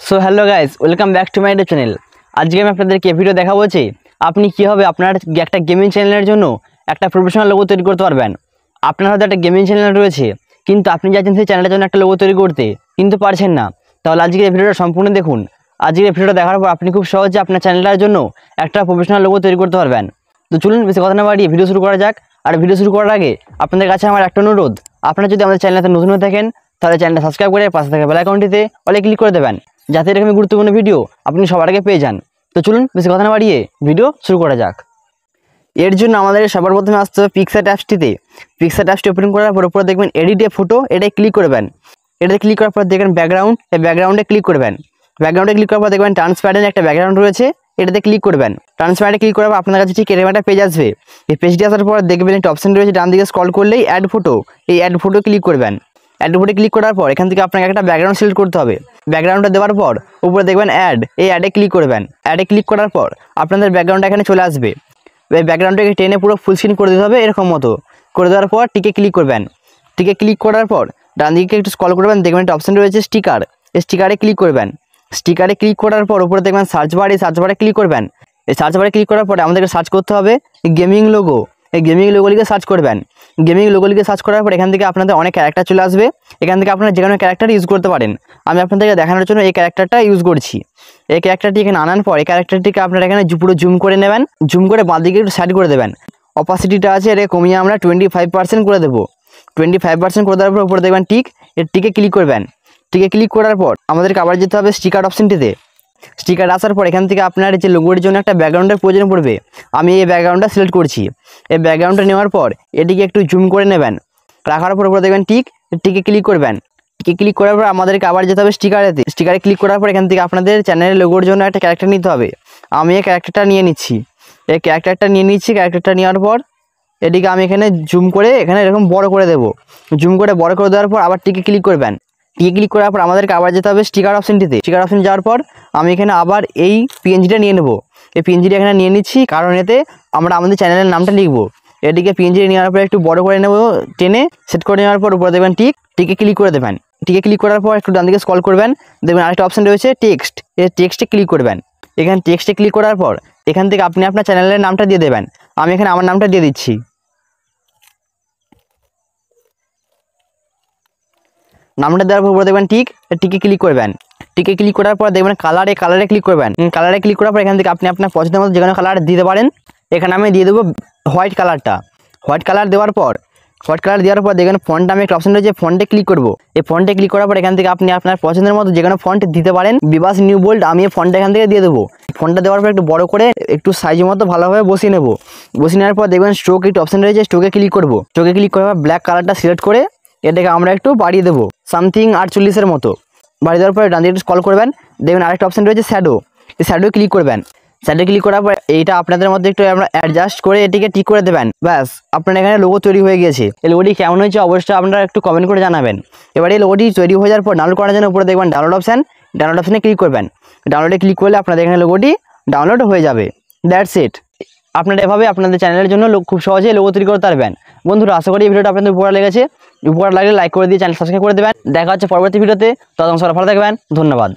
So hello guys, welcome back to my YouTube channel. আজকে আমি আপনাদেরকে ভিডিও দেখাবো যে আপনি কীভাবে আপনার একটা গেমিং চ্যানেলের জন্য একটা প্রফেশনাল লোগো তৈরি করতে পারবেন। আপনার হয়তো একটা গেমিং চ্যানেল রয়েছে, কিন্তু আপনি চাইছেন সেই চ্যানেলের জন্য একটা লোগো তৈরি করতে, কিন্তু পারছেন না। তাহলে আজকের এই ভিডিওটা সম্পূর্ণ দেখুন। আজকের এই ভিডিওটা দেখার পর আপনি খুব সহজে আপনার চ্যানেলটার জন্য একটা প্রফেশনাল লোগো তৈরি করতে পারবেন। তো চলুন বেশি কথা না বাড়িয়ে ভিডিও শুরু করা যাক। আর ভিডিও শুরু করার আগে আপনাদের কাছে আমার একটা অনুরোধ, আপনারা যদি আমাদের চ্যানেলতে নতুন হয়ে থাকেন তাহলে চ্যানেলটা সাবস্ক্রাইব করে পাশে থাকা বেল আইকনটিতে অলে ক্লিক করে দেবেন, যাতে এরকম গুরুত্বপূর্ণ ভিডিও আপনি সবার আগে পেয়ে যান। তো চলুন বেশি কথা না বাড়িয়ে ভিডিও শুরু করা যাক। এর জন্য আমাদের সবার প্রথমে আসতে হবে পিক্সার্ট অ্যাপসটিতে। পিক্সার্ট অ্যাপসটি ওপেন করার পর উপরে দেখবেন এডিট এ ফটো, এটাই ক্লিক করবেন। এটাতে ক্লিক করার পর দেখবেন ব্যাকগ্রাউন্ড, এই ব্যাকগ্রাউন্ডে ক্লিক করবেন। ব্যাকগ্রাউন্ডে ক্লিক করার পর দেখবেন ট্রান্সপ্যারেন্ট একটা ব্যাকগ্রাউন্ড রয়েছে, এটাতে ক্লিক করবেন। ট্রান্সপ্যারেন্টে ক্লিক করার পর আপনার কাছে ঠিক এরকম একটা পেজ আসবে। এই পেজটি আসার পর দেখবেন একটা অপশন রয়েছে ডান দিকে স্ক্রল করলেই অ্যাড ফটো, এই অ্যাড ফটো ক্লিক করবেন। অ্যাড ফটো ক্লিক করার পর এখান থেকে আপনাকে একটা ব্যাকগ্রাউন্ড সিলেক্ট করতে হবে। ব্যাকগ্রাউন্ডটা দেওয়ার পর উপরে দেখবেন অ্যাড, এই অ্যাডে ক্লিক করবেন। অ্যাডে ক্লিক করার পর আপনাদের ব্যাকগ্রাউন্ডটা এখানে চলে আসবে। এই ব্যাকগ্রাউন্ডটাকে টেনে পুরো ফুল স্ক্রিন করে দিতে হবে, এরকম মতো করে দেওয়ার পর টিকে ক্লিক করবেন। টিকে ক্লিক করার পর ডান দিকে একটু স্ক্রল করবেন, দেখবেন একটা অপশন রয়েছে স্টিকার, এই স্টিকারে ক্লিক করবেন। স্টিকারে ক্লিক করার পর উপরে দেখবেন সার্চ বার, এই সার্চ বারে ক্লিক করবেন। এই সার্চ বারে ক্লিক করার পরে আমাদেরকে সার্চ করতে হবে গেমিং লোগো, এই গেমিং লোগো লিখে সার্চ করবেন। গেমিং লোগো লিখে সার্চ করার পর এখান থেকে আপনাদের অনেক ক্যারেক্টার চলে আসবে। এখান থেকে আপনারা যে কোনো ক্যারেক্টার ইউজ করতে পারেন। আমি আপনাদেরকে দেখানোর জন্য এই ক্যারেক্টারটা ইউজ করছি। এই ক্যারেক্টারটি এখানে আনার পর এই ক্যারেক্টারটিকে আপনারা এখানে পুরো জুম করে নেবেন। জুম করে বাঁ দিকে একটু সাইড করে দেবেন। অপাসিটিটা আছে এটা কমিয়ে আমরা 25% করে দেবো। 25% করে দেওয়ার পর উপরে দেখবেন টিক, এর টিকে ক্লিক করবেন। টিকে ক্লিক করার পর আমাদেরকে আবার যেতে হবে স্টিকার অপশনটিতে। স্টিকার আসার পর এখান থেকে আপনার যে লোগোর জন্য একটা ব্যাকগ্রাউন্ডের প্রয়োজন পড়বে। আমি এই ব্যাকগ্রাউন্ডটা সিলেক্ট করছি। এই ব্যাকগ্রাউন্ডটা নেওয়ার পর এটিকে একটু জুম করে নেবেন। রাখার পর উপরে দেখবেন টিক, টিকে ক্লিক করবেন। টিকে ক্লিক করার পর আমাদেরকে আবার যেতে হবে স্টিকারেতে। স্টিকারে ক্লিক করার পর এখান থেকে আপনাদের চ্যানেলের লোগোর জন্য একটা ক্যারেক্টার নিতে হবে। আমি এই ক্যারেক্টারটা নিয়ে নিচ্ছি। এই ক্যারেক্টারটা নিয়ে নিচ্ছি। ক্যারেক্টারটা নেওয়ার পর এটিকে আমি এখানে জুম করে এখানে এরকম বড় করে দেবো। জুম করে বড় করে দেওয়ার পর আবার টিকে ক্লিক করবেন। টিকে ক্লিক করার পর আমাদেরকে আবার যেতে হবে স্টিকার অপশনটিতে। স্টিকার অপশন যাওয়ার পর আমি এখানে আবার এই পিএনজিটা নিয়ে নেব। এই পিএনজিটা এখানে নিয়ে নিচ্ছি, কারণ এতে আমরা আমাদের চ্যানেলের নামটা লিখবো। এটিকে পিএনজি নেওয়ার পর একটু বড় করে নেব, টেনে সেট করে নেওয়ার পর উপরে দেবেন টিক, টিকে ক্লিক করে দেবেন। টিকে ক্লিক করার পর একটু ডান দিকে স্ক্রল করবেন, দেখবেন আরেকটা অপশন রয়েছে টেক্সট, এই টেক্সটে ক্লিক করবেন। এখানে টেক্সটে ক্লিক করার পর এখান থেকে আপনি আপনার চ্যানেলের নামটা দিয়ে দেবেন। আমি এখানে আমার নামটা দিয়ে দিচ্ছি। নামটা দেওয়ার পর দেখবেন টিক, টিকে ক্লিক করবেন। টিকে ক্লিক করার পর দেখবেন কালারে ক্লিক করবেন। কালারে ক্লিক করার পর এখান থেকে আপনি আপনার পছন্দের মতো যে কোনো কালার দিতে পারেন। এখানে আমি দিয়ে দেবো হোয়াইট কালারটা। হোয়াইট কালার দেওয়ার পর দেখবেন ফন্ট আমি একটা অপশন রয়েছে, ফন্টে ক্লিক করবো। এই ফন্টে ক্লিক করার পর এখান থেকে আপনি আপনার পছন্দের মতো যে কোনো ফন্ট দিতে পারেন। বিবাস নিউ বোল্ড আমি এই ফন্টটা এখান থেকে দিয়ে দেবো। ফন্টটা দেওয়ার পর একটু বড় করে একটু সাইজ মতো ভালোভাবে বসিয়ে নেবো। বসিয়ে নেওয়ার পর দেখবেন স্ট্রোক একটু অপশন রয়েছে, স্ট্রোকে ক্লিক করবো। স্ট্রোকে ক্লিক করার পর ব্ল্যাক কালারটা সিলেক্ট করে এটাকে আমরা একটু বাড়িয়ে দেবো, সামথিং 48-এর মতো। বাড়িয়ে দেওয়ার পরে ডান দিকে স্ক্রল করবেন, দেখবেন আরেকটা অপশন রয়েছে শ্যাডো, এই শ্যাডো ক্লিক করবেন। শ্যাডো ক্লিক করার পর এইটা আপনাদের মধ্যে একটু আমরা অ্যাডজাস্ট করে এটিকে ঠিক করে দেবেন। ব্যাস, আপনার এখানে লোগো তৈরি হয়ে গিয়েছে। এই লোগোটি কেমন হয়েছে অবশ্যই আপনারা একটু কমেন্ট করে জানাবেন। এবার এই লোগোটি তৈরি হয়ে যাওয়ার পর ডাউনলোড করার জন্য উপরে দেখবেন ডাউনলোড অপশান, ডাউনলোড অপশানে ক্লিক করবেন। ডাউনলোডে ক্লিক করলে আপনাদের এখানে লোগোটি ডাউনলোড হয়ে যাবে। That's it. আপনারা এভাবে আপনাদের চ্যানেলের জন্য খুব সহজেই লোগো তৈরি করতে পারবেন। বন্ধুরা, আশা করি এই ভিডিওটা আপনাদের উপকার লেগেছে। উপকার লাগলে লাইক করে দিয়ে চ্যানেল সাবস্ক্রাইব করে দেবেন। দেখা হচ্ছে পরবর্তী ভিডিওতে। ততক্ষণ সবাই ভালো থাকবেন। ধন্যবাদ।